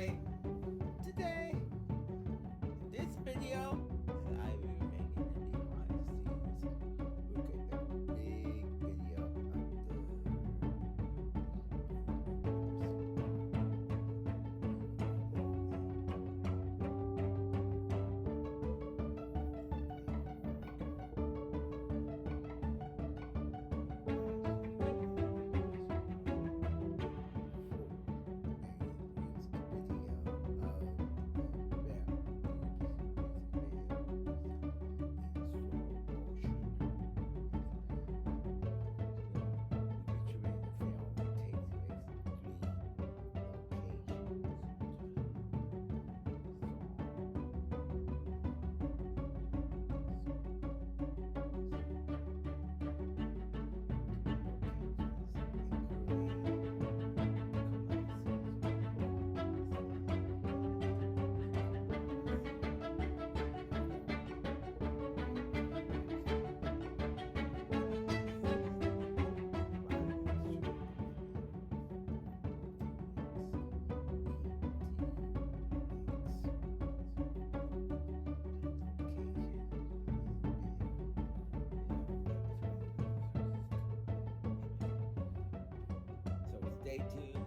Anyway, today, in this video, I will be making a behind the scenes look at the big video of So stay tuned.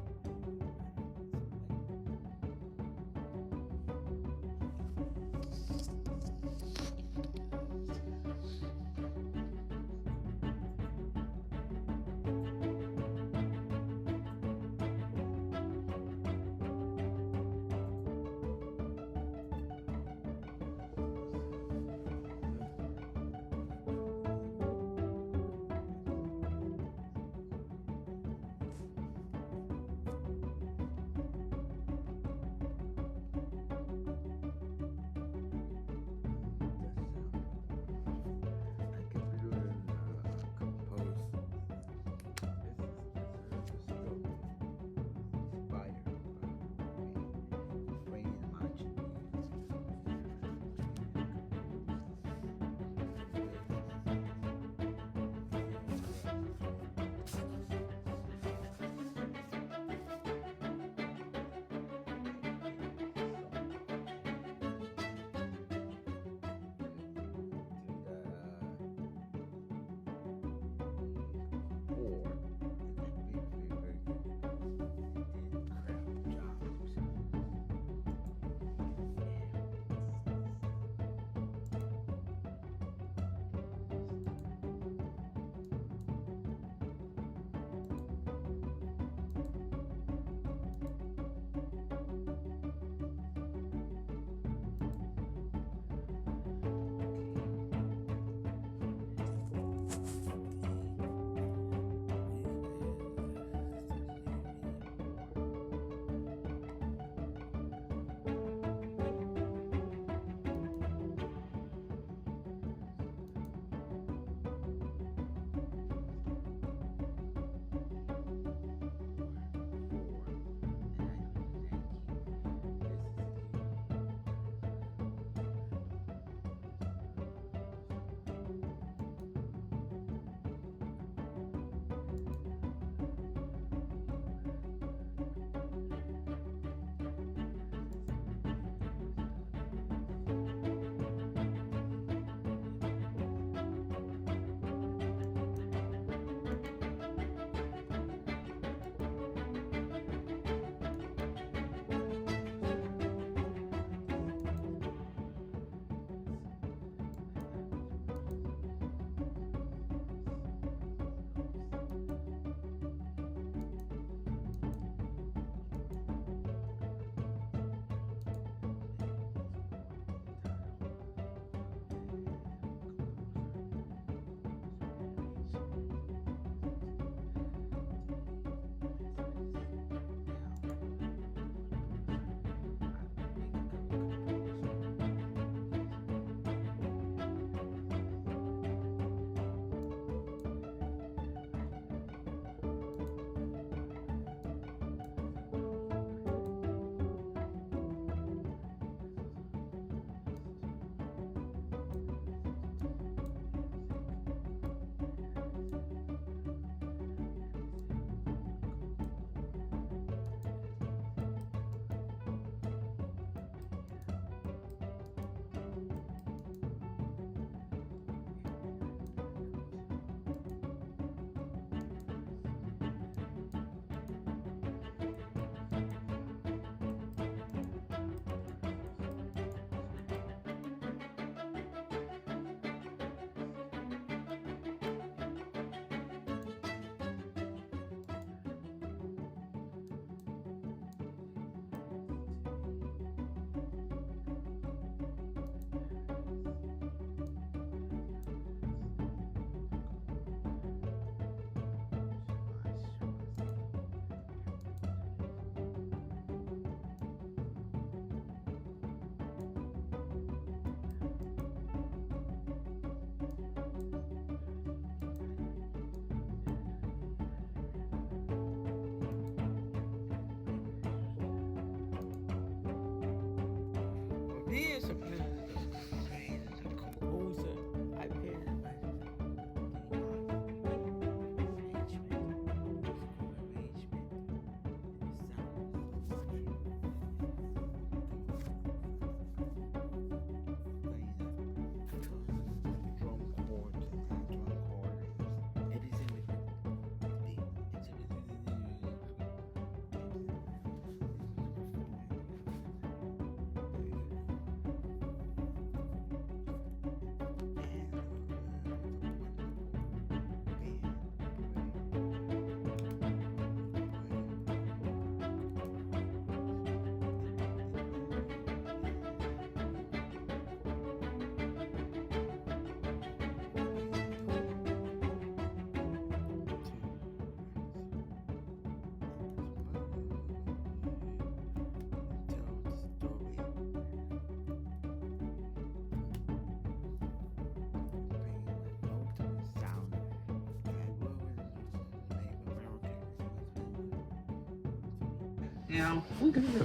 Now we're gonna be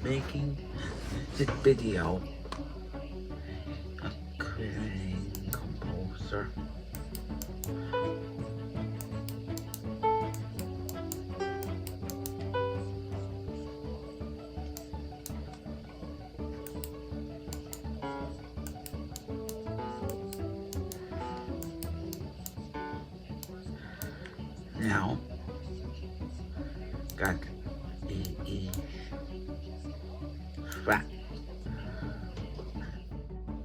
making this video. A creating composer. Now, got a fat.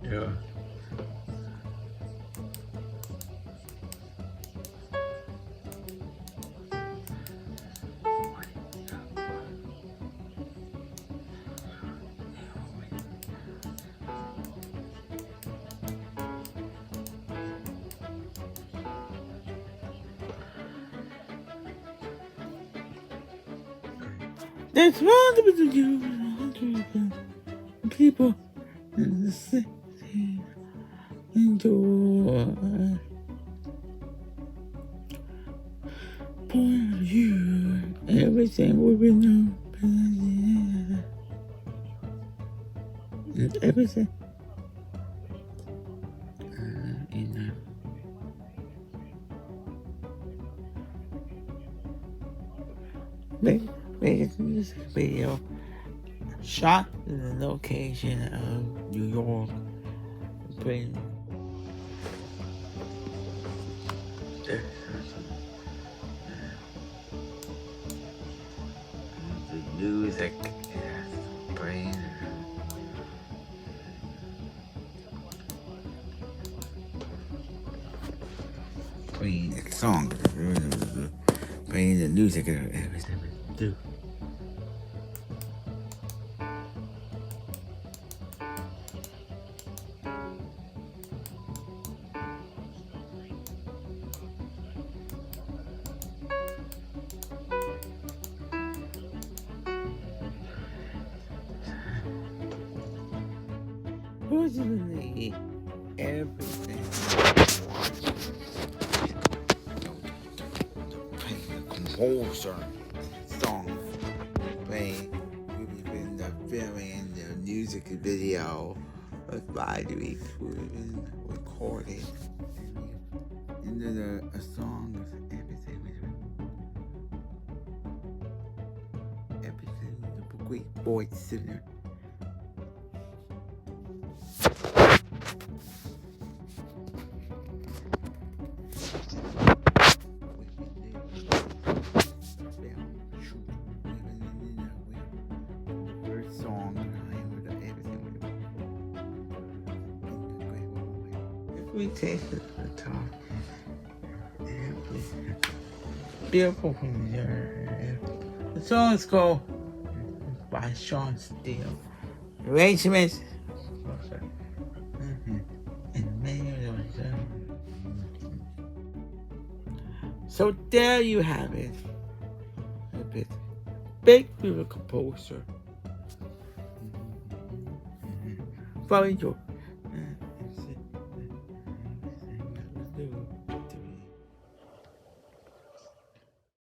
Yeah. There's 100 people in the city into point of view. Everything will be known. Everything. Make a music video shot in the location of New York. Bring the music, brain. Playing the song, playing the music, everything we do. Fortunately, everything. Composer song playing. We've been filming the music video with 5 weeks. We've been recording and then a song with everything the great voice singer. We take the top. Beautiful from there. The song is called by Sean Steele. Arrangements. And many of them. So there you have it. A bit big little composer. Very enjoy.